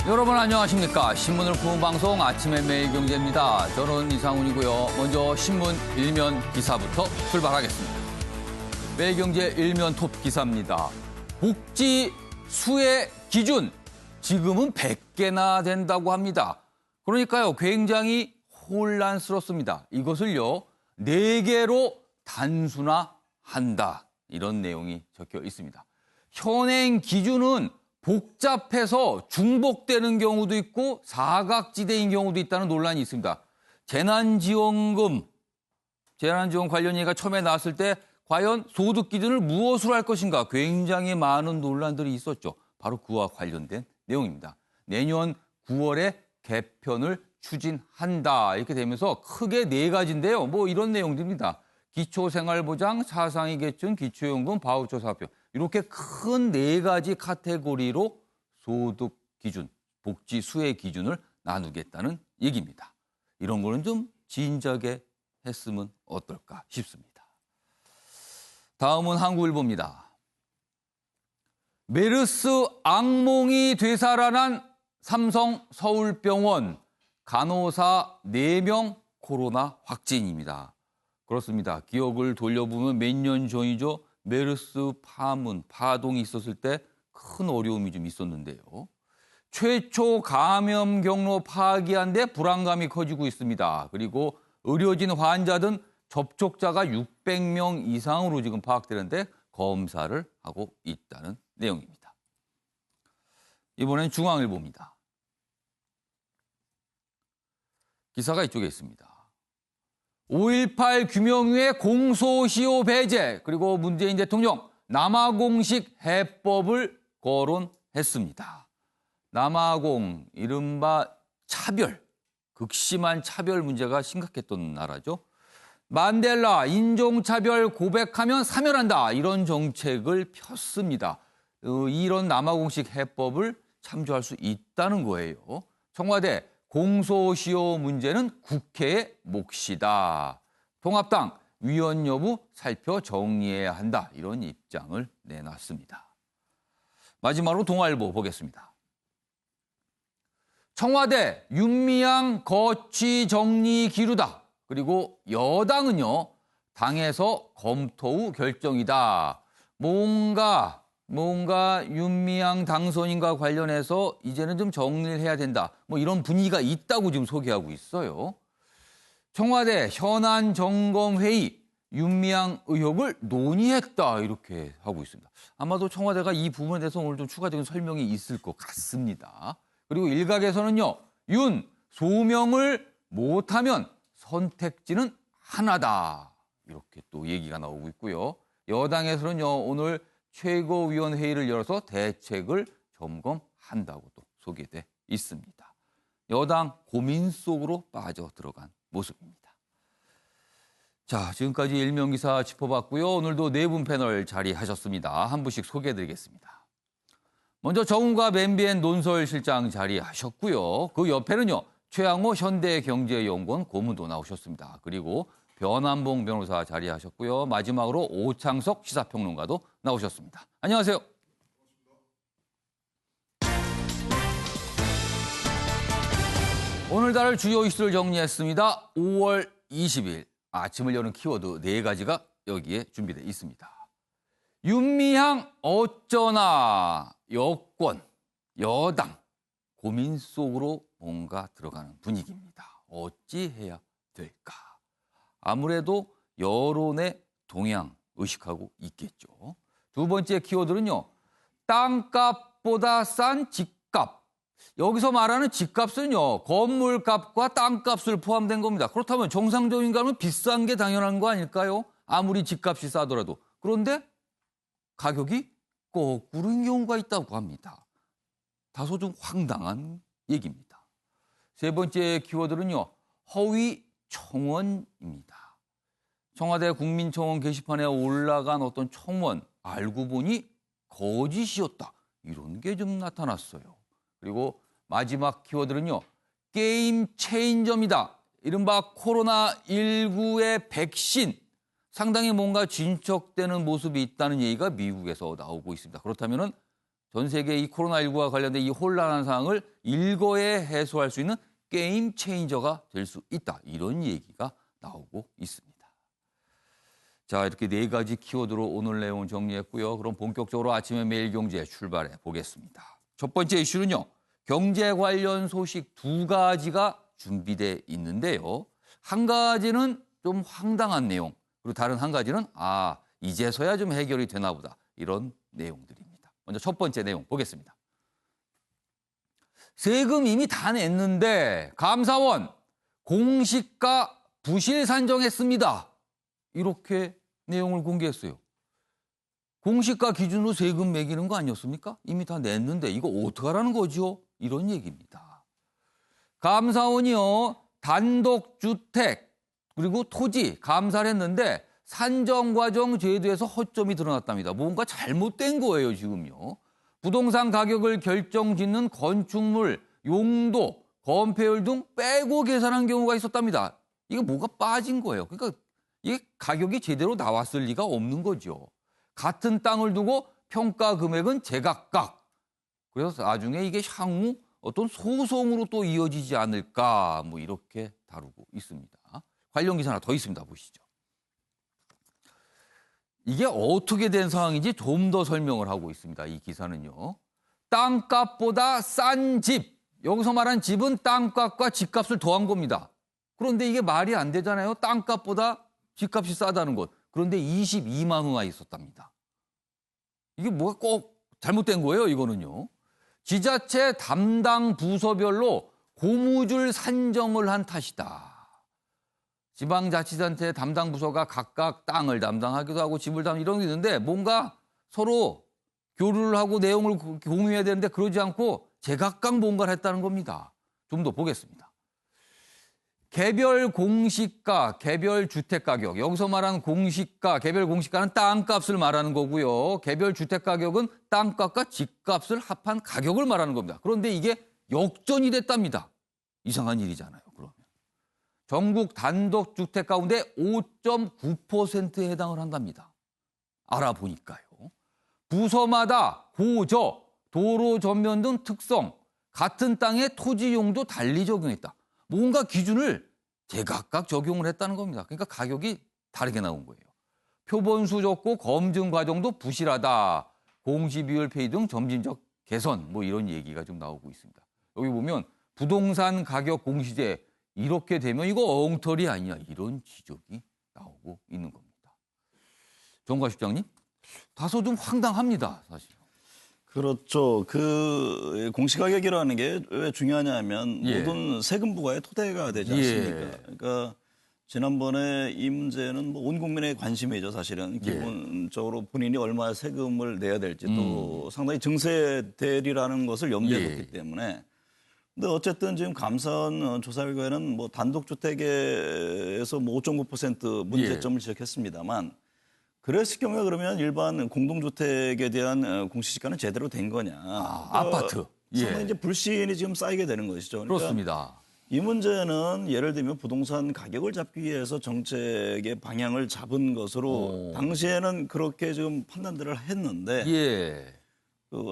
여러분 안녕하십니까. 신문을 푸는 방송 아침의 매일경제입니다. 저는 이상훈이고요. 먼저 신문 일면 기사부터 출발하겠습니다. 매일경제 일면 톱 기사입니다. 복지 수혜 기준 지금은 100개나 된다고 합니다. 그러니까요, 굉장히 혼란스럽습니다. 이것을요, 4개로 단순화한다. 이런 내용이 적혀 있습니다. 현행 기준은 복잡해서 중복되는 경우도 있고 사각지대인 경우도 있다는 논란이 있습니다. 재난지원 관련 얘기가 처음에 나왔을 때 과연 소득 기준을 무엇으로 할 것인가 굉장히 많은 논란들이 있었죠. 바로 그와 관련된 내용입니다. 내년 9월에 개편을 추진한다. 이렇게 되면서 크게 4가지인데요. 뭐 이런 내용들입니다. 기초생활보장, 차상위 계층, 기초연금, 바우처 사표. 이렇게 큰 4가지 카테고리로 소득 기준, 복지 수혜 기준을 나누겠다는 얘기입니다. 이런 거는 좀 진작에 했으면 어떨까 싶습니다. 다음은 한국일보입니다. 메르스 악몽이 되살아난 삼성 서울병원 간호사 4명 코로나 확진입니다. 그렇습니다. 기억을 돌려보면 몇 년 전이죠. 메르스 파동이 있었을 때 큰 어려움이 좀 있었는데요. 최초 감염 경로 파악한 데 불안감이 커지고 있습니다. 그리고 의료진 환자 등 접촉자가 600명 이상으로 지금 파악되는데 검사를 하고 있다는 내용입니다. 이번엔 중앙일보입니다. 기사가 이쪽에 있습니다. 5.18 규명위의 공소시효 배제, 그리고 문재인 대통령 남아공식 해법을 거론했습니다. 남아공, 이른바 차별, 극심한 차별 문제가 심각했던 나라죠. 만델라, 인종차별 고백하면 사면한다. 이런 정책을 폈습니다. 이런 남아공식 해법을 참조할 수 있다는 거예요. 청와대, 공소시효 문제는 국회의 몫이다. 통합당 위헌 여부 살펴 정리해야 한다. 이런 입장을 내놨습니다. 마지막으로 동아일보 보겠습니다. 청와대 윤미향 거취 정리 기류다. 그리고 여당은요, 당에서 검토 후 결정이다. 뭔가 윤미향 당선인과 관련해서 이제는 좀 정리를 해야 된다. 뭐 이런 분위기가 있다고 지금 소개하고 있어요. 청와대 현안 점검 회의 윤미향 의혹을 논의했다. 이렇게 하고 있습니다. 아마도 청와대가 이 부분에 대해서 오늘 좀 추가적인 설명이 있을 것 같습니다. 그리고 일각에서는요, 소명을 못하면 선택지는 하나다. 이렇게 또 얘기가 나오고 있고요. 여당에서는요, 오늘 최고위원회의를 열어서 대책을 점검한다고 또 소개돼 있습니다. 여당 고민 속으로 빠져 들어간 모습입니다. 자, 지금까지 일면기사 짚어봤고요. 오늘도 4분 패널 자리하셨습니다. 한 분씩 소개해드리겠습니다. 먼저 정은과 맨비엔 논설실장 자리하셨고요. 그 옆에는요, 최양호 현대경제연구원 고문도 나오셨습니다. 그리고 변한봉 변호사 자리하셨고요. 마지막으로 오창석 시사평론가도 나오셨습니다. 안녕하세요. 오늘 다룰 주요 이슈를 정리했습니다. 5월 20일 아침을 여는 키워드 4가지가 여기에 준비되어 있습니다. 윤미향 어쩌나 여권, 여당 고민 속으로 뭔가 들어가는 분위기입니다. 어찌 해야 될까? 아무래도 여론의 동향 의식하고 있겠죠. 두 번째 키워드는요. 땅값보다 싼 집값. 여기서 말하는 집값은요. 건물값과 땅값을 포함된 겁니다. 그렇다면 정상적인가는 비싼 게 당연한 거 아닐까요? 아무리 집값이 싸더라도. 그런데 가격이 거꾸로인 경우가 있다고 합니다. 다소 좀 황당한 얘기입니다. 세 번째 키워드는요. 허위 청원입니다. 청와대 국민청원 게시판에 올라간 어떤 청원 알고 보니 거짓이었다. 이런 게 좀 나타났어요. 그리고 마지막 키워드는요. 게임 체인저입니다. 이른바 코로나19의 백신. 상당히 뭔가 진척되는 모습이 있다는 얘기가 미국에서 나오고 있습니다. 그렇다면 전 세계 이 코로나19와 관련된 이 혼란한 상황을 일거에 해소할 수 있는 게임 체인저가 될 수 있다. 이런 얘기가 나오고 있습니다. 자, 이렇게 네 가지 키워드로 오늘 내용 정리했고요. 그럼 본격적으로 아침의 매일경제 출발해 보겠습니다. 첫 번째 이슈는요. 경제 관련 소식 두 가지가 준비돼 있는데요. 한 가지는 좀 황당한 내용, 그리고 다른 한 가지는 이제서야 좀 해결이 되나 보다. 이런 내용들입니다. 먼저 첫 번째 내용 보겠습니다. 세금 이미 다 냈는데 감사원 공시가 부실 산정했습니다. 이렇게 내용을 공개했어요. 공시가 기준으로 세금 매기는 거 아니었습니까? 이미 다 냈는데 이거 어떡하라는 거죠? 이런 얘기입니다. 감사원이요. 단독주택 그리고 토지 감사를 했는데 산정과정 제도에서 허점이 드러났답니다. 뭔가 잘못된 거예요, 지금요. 부동산 가격을 결정짓는 건축물, 용도, 건폐율 등 빼고 계산한 경우가 있었답니다. 이게 뭐가 빠진 거예요. 그러니까 이게 가격이 제대로 나왔을 리가 없는 거죠. 같은 땅을 두고 평가 금액은 제각각. 그래서 나중에 이게 향후 어떤 소송으로 또 이어지지 않을까 뭐 이렇게 다루고 있습니다. 관련 기사 하나 더 있습니다. 보시죠. 이게 어떻게 된 상황인지 좀 더 설명을 하고 있습니다. 이 기사는요. 땅값보다 싼 집. 여기서 말한 집은 땅값과 집값을 더한 겁니다. 그런데 이게 말이 안 되잖아요. 땅값보다 집값이 싸다는 것. 그런데 22만 호가 있었답니다. 이게 뭐가 꼭 잘못된 거예요, 이거는요. 지자체 담당 부서별로 고무줄 산정을 한 탓이다. 지방자치단체 담당 부서가 각각 땅을 담당하기도 하고 집을 담당 이런 게 있는데 뭔가 서로 교류를 하고 내용을 공유해야 되는데 그러지 않고 제각각 뭔가를 했다는 겁니다. 좀 더 보겠습니다. 개별 공시가, 개별 주택 가격. 여기서 말하는 공시가, 개별 공시가는 땅값을 말하는 거고요. 개별 주택 가격은 땅값과 집값을 합한 가격을 말하는 겁니다. 그런데 이게 역전이 됐답니다. 이상한 일이잖아요. 그러면 전국 단독 주택 가운데 5.9%에 해당을 한답니다. 알아보니까요. 부서마다 고저, 도로 전면 등 특성, 같은 땅의 토지 용도 달리 적용했다. 뭔가 기준을 제각각 적용을 했다는 겁니다. 그러니까 가격이 다르게 나온 거예요. 표본수 적고 검증 과정도 부실하다. 공시비율 폐기 등 점진적 개선 뭐 이런 얘기가 좀 나오고 있습니다. 여기 보면 부동산 가격 공시제 이렇게 되면 이거 엉터리 아니냐 이런 지적이 나오고 있는 겁니다. 정가 실장님, 다소 좀 황당합니다, 사실. 그렇죠. 그 공시가격이라는 게 왜 중요하냐면 모든 세금 부과의 토대가 되지 않습니까? 그러니까 지난번에 이 문제는 뭐 온 국민의 관심이죠, 사실은. 기본적으로 본인이 얼마 세금을 내야 될지 또 상당히 증세 대리라는 것을 염두에 뒀기 때문에. 근데 어쨌든 지금 감사원 조사 결과에는 뭐 단독주택에서 뭐 5.9% 문제점을 지적했습니다만 그랬을 경우에 그러면 일반 공동주택에 대한 공시지가는 제대로 된 거냐. 아파트. 상당히 이제 불신이 지금 쌓이게 되는 것이죠. 그러니까 그렇습니다. 이 문제는 예를 들면 부동산 가격을 잡기 위해서 정책의 방향을 잡은 것으로 당시에는 그렇게 좀 판단들을 했는데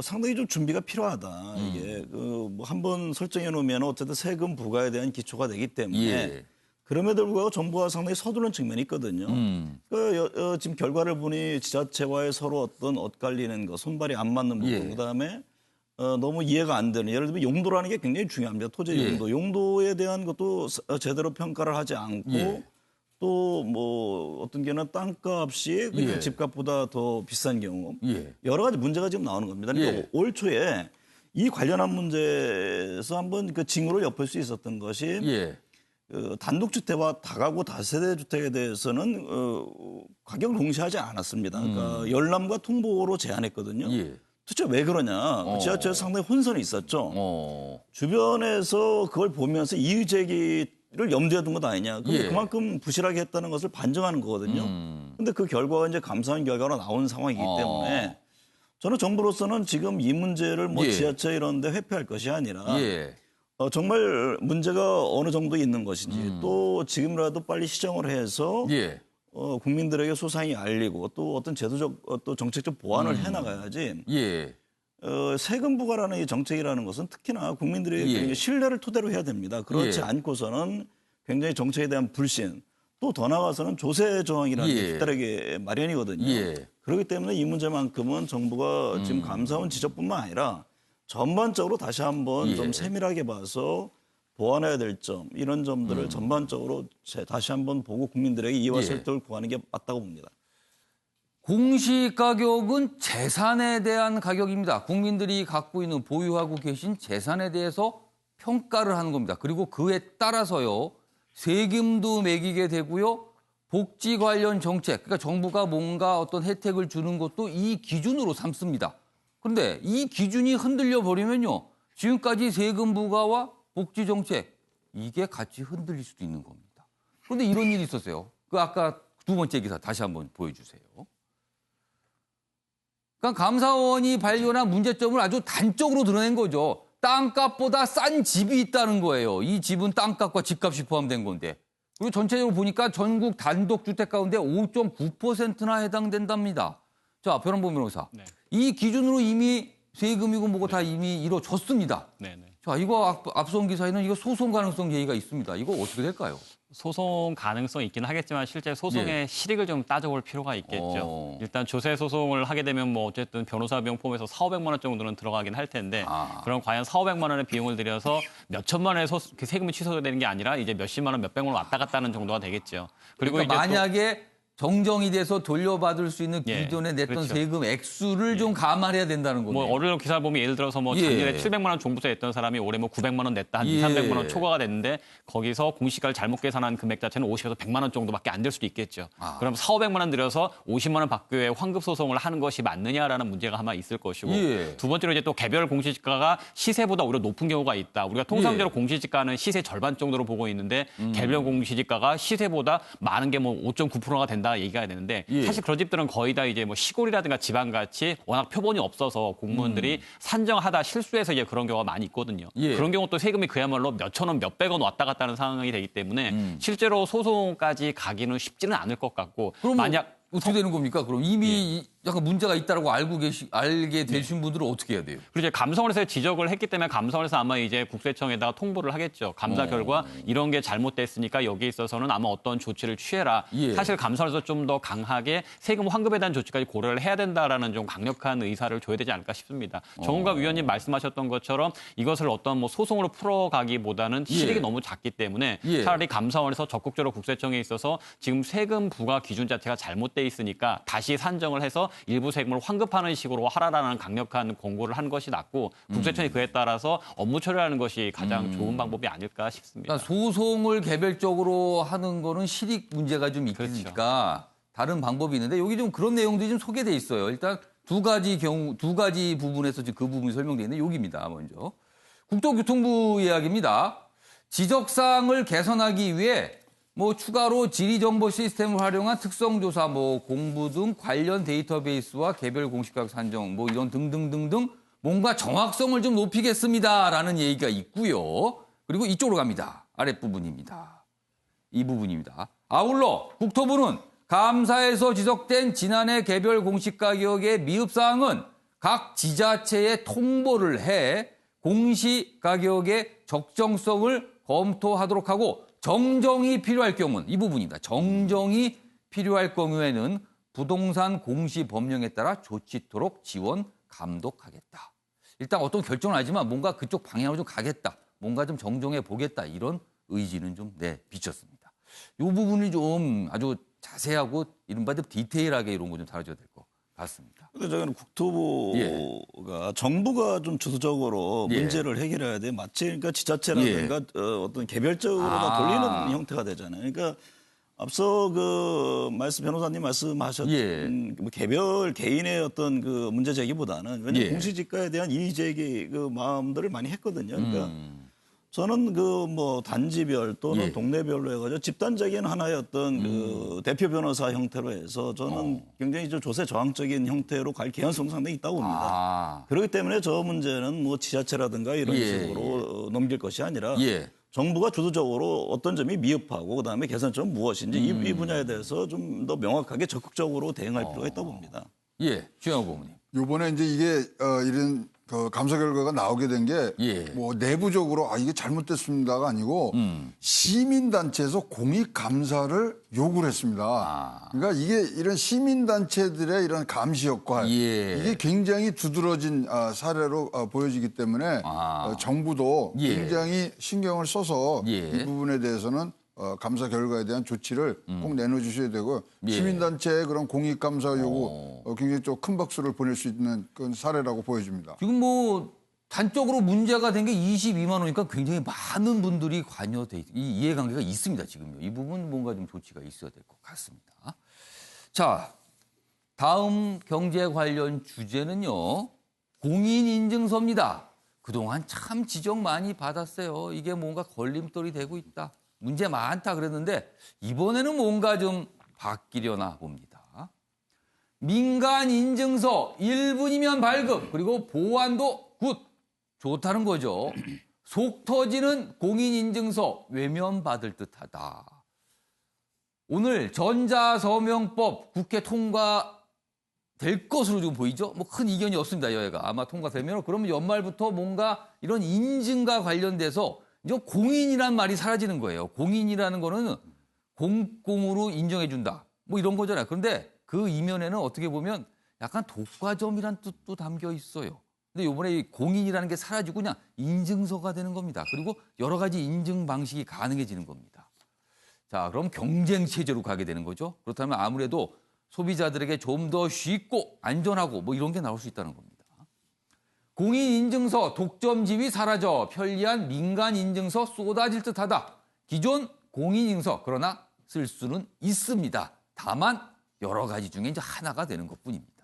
상당히 좀 준비가 필요하다. 이게 뭐 한번 설정해 놓으면 어쨌든 세금 부과에 대한 기초가 되기 때문에 그럼에도 불구하고 정부가 상당히 서두른 측면이 있거든요. 지금 결과를 보니 지자체와의 서로 어떤 엇갈리는 거, 손발이 안 맞는 부분, 그다음에 너무 이해가 안 되는, 예를 들면 용도라는 게 굉장히 중요합니다. 토지 용도. 용도에 대한 것도 제대로 평가를 하지 않고 또 뭐 어떤 경우는 땅값이 그러니까 집값보다 더 비싼 경우 여러 가지 문제가 지금 나오는 겁니다. 그러니까 올 초에 이 관련한 문제에서 한번 그 징후를 엿볼 수 있었던 것이 단독주택과 다가구 다세대 주택에 대해서는 가격을 공시하지 않았습니다. 그러니까 열람과 통보로 제한했거든요. 도대체 왜 그러냐. 지자체에서 상당히 혼선이 있었죠. 주변에서 그걸 보면서 이의제기를 염두에 둔 것 아니냐. 근데 그만큼 부실하게 했다는 것을 반증하는 거거든요. 근데 그 결과가 이제 감사원 결과로 나온 상황이기 때문에 저는 정부로서는 지금 이 문제를 뭐 지자체 이런 데 회피할 것이 아니라 정말 문제가 어느 정도 있는 것인지 또 지금이라도 빨리 시정을 해서 국민들에게 소상히 알리고 또 어떤 제도적 또 정책적 보완을 해나가야지 세금 부과라는 이 정책이라는 것은 특히나 국민들의 굉장히 신뢰를 토대로 해야 됩니다. 그렇지 않고서는 굉장히 정책에 대한 불신, 또 더 나아가서는 조세 저항이라는 게 뒤따르게 마련이거든요. 그렇기 때문에 이 문제만큼은 정부가 지금 감사원 지적뿐만 아니라 전반적으로 다시 한번 좀 세밀하게 봐서 보완해야 될 점, 이런 점들을 전반적으로 다시 한번 보고 국민들에게 이해와 설득을 구하는 게 맞다고 봅니다. 공시가격은 재산에 대한 가격입니다. 국민들이 갖고 있는 보유하고 계신 재산에 대해서 평가를 하는 겁니다. 그리고 그에 따라서요. 세금도 매기게 되고요. 복지 관련 정책, 그러니까 정부가 뭔가 어떤 혜택을 주는 것도 이 기준으로 삼습니다. 그런데 이 기준이 흔들려 버리면요. 지금까지 세금 부과와 복지 정책, 이게 같이 흔들릴 수도 있는 겁니다. 그런데 이런 일이 있었어요. 그 아까 두 번째 기사 다시 한번 보여주세요. 그러니까 감사원이 발견한 문제점을 아주 단적으로 드러낸 거죠. 땅값보다 싼 집이 있다는 거예요. 이 집은 땅값과 집값이 포함된 건데. 그리고 전체적으로 보니까 전국 단독주택 가운데 5.9%나 해당된답니다. 자, 변원보 변호사. 네. 이 기준으로 이미 세금이고 뭐고 다 이미 이루어졌습니다. 자, 이거 앞선 기사에는 이거 소송 가능성 제의가 있습니다. 이거 어떻게 될까요? 소송 가능성이 있긴 하겠지만 실제 소송의 실익을 좀 따져볼 필요가 있겠죠. 일단 조세 소송을 하게 되면 뭐 어쨌든 변호사 비용 포함해서 4,500만 원 정도는 들어가긴 할 텐데 그럼 과연 4,500만 원의 비용을 들여서 몇 천만 원의 세금이 취소되는 게 아니라 이제 몇십만 원, 몇백만 원 왔다 갔다 하는 정도가 되겠죠. 그리고 그러니까 만약에 정정이 돼서 돌려받을 수 있는 기존에 냈던 세금 액수를 좀 감안해야 된다는 거예요. 뭐 언론 기사 보면 예를 들어서 뭐 작년에 700만 원 종부세 냈던 사람이 올해 뭐 900만 원 냈다, 한 2, 300만 원 초과가 됐는데 거기서 공시가를 잘못 계산한 금액 자체는 50에서 100만 원 정도밖에 안 될 수도 있겠죠. 그럼 4,500만 원 들여서 50만 원 받기 위해 환급 소송을 하는 것이 맞느냐라는 문제가 아마 있을 것이고 두 번째로 이제 또 개별 공시지가가 시세보다 오히려 높은 경우가 있다. 우리가 통상적으로 공시지가는 시세 절반 정도로 보고 있는데 개별 공시지가가 시세보다 많은 게 뭐 5.9%가 된다. 얘기가 되는데 사실 그런 집들은 거의 다 이제 뭐 시골이라든가 지방같이 워낙 표본이 없어서 공무원들이 산정하다 실수해서 이제 그런 경우가 많이 있거든요. 그런 경우 또 세금이 그야말로 몇천 원, 몇백 원 왔다 갔다 하는 상황이 되기 때문에 실제로 소송까지 가기는 쉽지는 않을 것 같고 만약 어떻게 되는 겁니까? 그럼 이미 약간 문제가 있다라고 알게 되신 분들은 어떻게 해야 돼요? 그리고 이제 감사원에서 지적을 했기 때문에 감사원에서 아마 이제 국세청에다가 통보를 하겠죠. 감사 결과 이런 게 잘못됐으니까 여기에 있어서는 아마 어떤 조치를 취해라. 사실 감사원에서 좀 더 강하게 세금 환급에 대한 조치까지 고려를 해야 된다라는 좀 강력한 의사를 줘야 되지 않을까 싶습니다. 정은갑 위원님 말씀하셨던 것처럼 이것을 어떤 뭐 소송으로 풀어가기보다는 실익이 너무 작기 때문에 차라리 감사원에서 적극적으로 국세청에 있어서 지금 세금 부과 기준 자체가 잘못돼 있으니까 다시 산정을 해서 일부 세금을 환급하는 식으로 하라라는 강력한 권고를 한 것이 낫고 국세청이 그에 따라서 업무 처리하는 것이 가장 좋은 방법이 아닐까 싶습니다. 그러니까 소송을 개별적으로 하는 거는 실익 문제가 좀 있으니까 다른 방법이 있는데 여기 좀 그런 내용들이 좀 소개돼 있어요. 일단 두 가지 부분에서 지금 그 부분이 설명되어 있는데 여기입니다. 먼저 국토교통부 이야기입니다. 지적사항을 개선하기 위해 뭐 추가로 지리정보 시스템을 활용한 특성조사, 뭐 공부 등 관련 데이터베이스와 개별 공시가격 산정, 뭐 이런 등등등등 뭔가 정확성을 좀 높이겠습니다라는 얘기가 있고요. 그리고 이쪽으로 갑니다. 아랫부분입니다. 이 부분입니다. 아울러 국토부는 감사에서 지적된 지난해 개별 공시가격의 미흡사항은 각 지자체에 통보를 해 공시가격의 적정성을 검토하도록 하고 정정이 필요할 경우는 이 부분입니다. 정정이 필요할 경우에는 부동산 공시 법령에 따라 조치토록 지원 감독하겠다. 일단 어떤 결정은 아니지만 뭔가 그쪽 방향으로 좀 가겠다. 뭔가 좀 정정해 보겠다. 이런 의지는 좀 비쳤습니다. 이 부분이 좀 아주 자세하고 이른바 디테일하게 이런 거 좀 다뤄줘야 될 것 같습니다. 근데 저는 국토부가 정부가 좀 주도적으로 문제를 해결해야 돼. 마치 그러니까 지자체라든가 어떤 개별적으로 다 돌리는 형태가 되잖아요. 그러니까 앞서 변호사님 말씀하셨던 뭐 개별 개인의 어떤 그 문제 제기보다는 왜냐하면 공시지가에 대한 이의 제기 그 마음들을 많이 했거든요. 그러니까 저는 뭐 단지별 또는 동네별로 해가지고 집단적인 하나의 어떤 그 대표 변호사 형태로 해서 저는 굉장히 조세 저항적인 형태로 갈 개연성 상당히 있다고 봅니다. 그렇기 때문에 저 문제는 뭐 지자체라든가 이런 식으로 넘길 것이 아니라 정부가 주도적으로 어떤 점이 미흡하고 그다음에 개선점은 무엇인지 이 분야에 대해서 좀 더 명확하게 적극적으로 대응할 필요가 있다고 봅니다. 주영호 고문님. 이번에 이제 이게 이런 그 감사 결과가 나오게 된 게 예. 뭐 내부적으로 이게 잘못됐습니다가 아니고 시민단체에서 공익 감사를 요구를 했습니다. 그러니까 이게 이런 시민단체들의 이런 감시 역할 예. 이게 굉장히 두드러진 사례로 보여지기 때문에 정부도 예. 굉장히 신경을 써서 예. 이 부분에 대해서는 감사 결과에 대한 조치를 꼭 내놓으셔야 되고 예. 시민단체의 그런 공익감사 요구 굉장히 좀 큰 박수를 보낼 수 있는 그런 사례라고 보여집니다. 지금 뭐 단적으로 문제가 된 게 22만 원이니까 굉장히 많은 분들이 관여돼 이 이해관계가 있습니다. 지금요. 이 부분 뭔가 좀 조치가 있어야 될 것 같습니다. 자, 다음 경제 관련 주제는요. 공인인증서입니다. 그동안 참 지적 많이 받았어요. 이게 뭔가 걸림돌이 되고 있다. 문제 많다 그랬는데 이번에는 뭔가 좀 바뀌려나 봅니다. 민간인증서 1분이면 발급 그리고 보안도 굿 좋다는 거죠. 속 터지는 공인인증서 외면받을 듯하다. 오늘 전자서명법 국회 통과될 것으로 좀 보이죠? 뭐 큰 이견이 없습니다. 여야가 아마 통과되면 그러면 연말부터 뭔가 이런 인증과 관련돼서 이제 공인이란 말이 사라지는 거예요. 공인이라는 거는 공공으로 인정해 준다. 뭐 이런 거잖아요. 그런데 그 이면에는 어떻게 보면 약간 독과점이란 뜻도 담겨 있어요. 근데 이번에 이 공인이라는 게 사라지고 그냥 인증서가 되는 겁니다. 그리고 여러 가지 인증 방식이 가능해지는 겁니다. 자, 그럼 경쟁 체제로 가게 되는 거죠. 그렇다면 아무래도 소비자들에게 좀 더 쉽고 안전하고 뭐 이런 게 나올 수 있다는 겁니다. 공인인증서 독점 지위 사라져 편리한 민간인증서 쏟아질 듯하다. 기존 공인인증서 그러나 쓸 수는 있습니다. 다만 여러 가지 중에 이제 하나가 되는 것뿐입니다.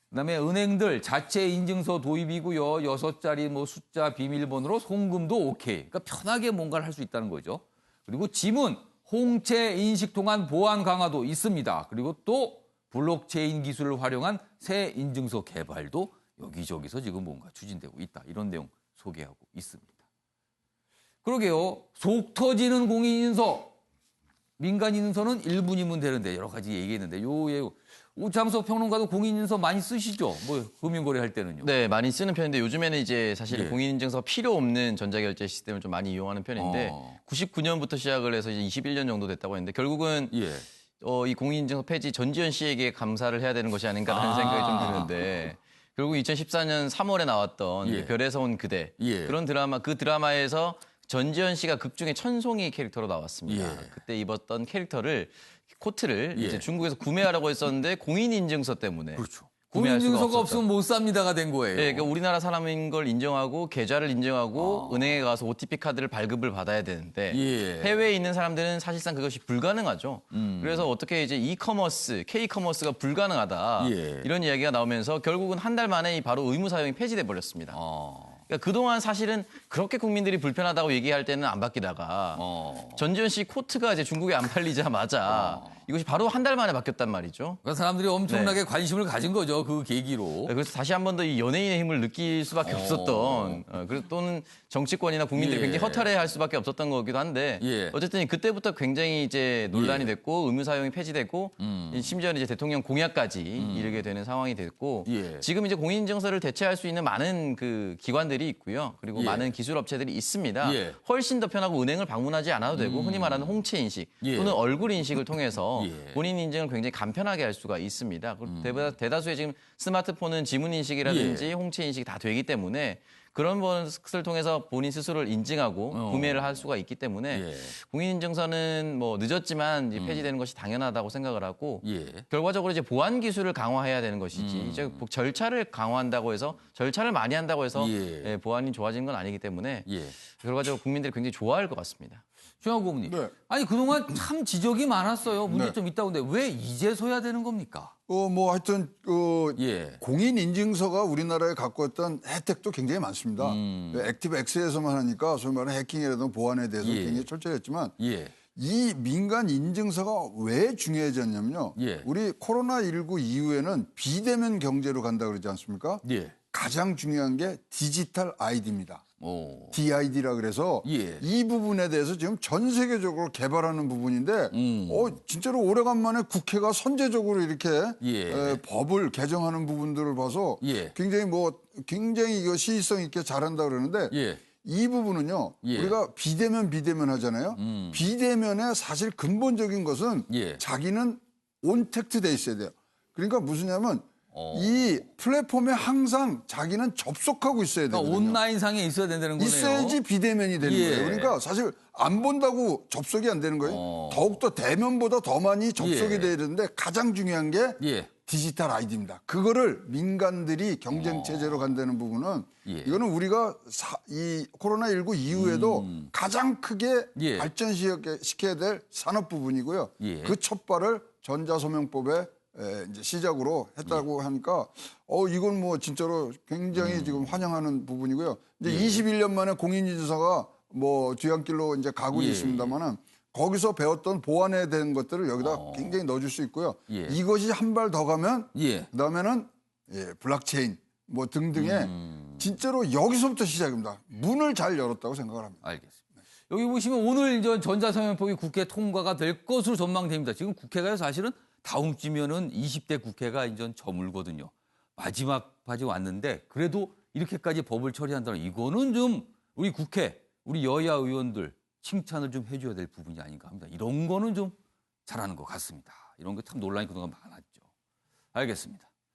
그다음에 은행들 자체 인증서 도입이고요. 6자리 뭐 숫자 비밀번호로 송금도 오케이. 그러니까 편하게 뭔가를 할 수 있다는 거죠. 그리고 지문, 홍채 인식 통한 보안 강화도 있습니다. 그리고 또 블록체인 기술을 활용한 새 인증서 개발도 여기저기서 지금 뭔가 추진되고 있다. 이런 내용 소개하고 있습니다. 그러게요. 속 터지는 공인인증서. 민간인증서는 1분이면 되는데 여러 가지 얘기했는데 우창석 평론가도 공인인증서 많이 쓰시죠? 뭐 금융거래할 때는요. 네, 많이 쓰는 편인데 요즘에는 이제 사실 공인인증서 필요 없는 전자결제 시스템을 좀 많이 이용하는 편인데 99년부터 시작을 해서 이제 21년 정도 됐다고 했는데 결국은 이 공인인증서 폐지 전지현 씨에게 감사를 해야 되는 것이 아닌가라는 생각이 좀 드는데 결국 2014년 3월에 나왔던 별에서 온 그대 그런 드라마 그 드라마에서 전지현 씨가 극 중에 천송이 캐릭터로 나왔습니다. 그때 입었던 캐릭터를 코트를 이제 중국에서 구매하라고 했었는데 공인인증서 때문에 그렇죠. 구매할 수가 공인인증서가 없었다. 없으면 못 삽니다가 된 거예요. 네, 그러니까 우리나라 사람인 걸 인정하고 계좌를 인정하고 은행에 가서 OTP 카드를 발급을 받아야 되는데 해외에 있는 사람들은 사실상 그것이 불가능하죠. 그래서 어떻게 이제 이커머스, K커머스가 불가능하다 이런 이야기가 나오면서 결국은 한 달 만에 바로 의무 사용이 폐지돼 버렸습니다. 그러니까 그동안 사실은 그렇게 국민들이 불편하다고 얘기할 때는 안 바뀌다가 전지현 씨 코트가 이제 중국에 안 팔리자마자 이것이 바로 한 달 만에 바뀌었단 말이죠. 그러니까 사람들이 엄청나게 관심을 가진 거죠. 그 계기로. 그래서 다시 한 번 더 이 연예인의 힘을 느낄 수밖에 없었던 그리고 또는 정치권이나 국민들이 굉장히 허탈해할 수밖에 없었던 거기도 한데 어쨌든 그때부터 굉장히 이제 논란이 됐고 의무 사용이 폐지됐고 심지어는 이제 대통령 공약까지 이르게 되는 상황이 됐고 지금 이제 공인인증서를 대체할 수 있는 많은 그 기관들이 있고요. 그리고 많은 기술 업체들이 있습니다. 훨씬 더 편하고 은행을 방문하지 않아도 되고 흔히 말하는 홍채 인식 또는 얼굴 인식을 통해서 본인 인증을 굉장히 간편하게 할 수가 있습니다. 대다수의 지금 스마트폰은 지문 인식이라든지 홍채 인식이 다 되기 때문에 그런 것을 통해서 본인 스스로를 인증하고 구매를 할 수가 있기 때문에 공인인증서는 뭐 늦었지만 이제 폐지되는 것이 당연하다고 생각을 하고 결과적으로 이제 보안 기술을 강화해야 되는 것이지 이제 절차를 강화한다고 해서 절차를 많이 한다고 해서 보안이 좋아지는 건 아니기 때문에 결과적으로 국민들이 굉장히 좋아할 것 같습니다. 최영학 고문님. 아니 그동안 참 지적이 많았어요. 문제점 있다고 근데 왜 이제서야 되는 겁니까? 뭐 하여튼 공인 인증서가 우리나라에 갖고 있던 혜택도 굉장히 많습니다. 액티브 X에서만 하니까 소위 말하는 해킹이라든가 보안에 대해서 굉장히 철저했지만 이 민간 인증서가 왜 중요해졌냐면요. 우리 코로나19 이후에는 비대면 경제로 간다 그러지 않습니까? 가장 중요한 게 디지털 아이디입니다. DID라 그래서 이 부분에 대해서 지금 전 세계적으로 개발하는 부분인데 진짜로 오래간만에 국회가 선제적으로 이렇게 법을 개정하는 부분들을 봐서 굉장히 이거 시의성 있게 잘한다 그러는데 이 부분은요 우리가 비대면 하잖아요. 비대면의 사실 근본적인 것은 자기는 온택트 돼 있어야 돼요. 그러니까 무슨냐면 이 플랫폼에 항상 자기는 접속하고 있어야 돼요. 그러니까 온라인상에 있어야 된다는 거네요. 있어야지 비대면이 되는 거예요. 그러니까 사실 안 본다고 접속이 안 되는 거예요. 더욱더 대면보다 더 많이 접속이 돼야 되는데 가장 중요한 게 디지털 아이디입니다. 그거를 민간들이 경쟁 체제로 간다는 부분은 이거는 우리가 이 코로나19 이후에도 가장 크게 발전시켜야 될 산업 부분이고요. 그 첫발을 전자소명법에 이제 시작으로 했다고 하니까 이건 뭐 진짜로 굉장히 지금 환영하는 부분이고요. 이제 21년 만에 공인인증서가 뭐 뒤안길로 이제 가고 있습니다만은 거기서 배웠던 보완해야 되는 것들을 여기다 굉장히 넣어줄 수 있고요. 이것이 한 발 더 가면 그다음에는 블록체인 뭐 등등의 진짜로 여기서부터 시작입니다. 문을 잘 열었다고 생각을 합니다. 알겠습니다. 여기 보시면 오늘 전자서명법이 국회 통과가 될 것으로 전망됩니다. 지금 국회가 사실은 다음 주면은 20대 국회가 이제 저물거든요. 마지막까지 왔는데 그래도 이렇게까지 법을 처리한다는 이거는 좀 우리 국회, 우리 여야 의원들 칭찬을 좀 해줘야 될 부분이 아닌가 합니다. 이런 거는 좀 잘하는 것 같습니다. 이런 게 참 논란이 그동안 많았죠. 알겠습니다.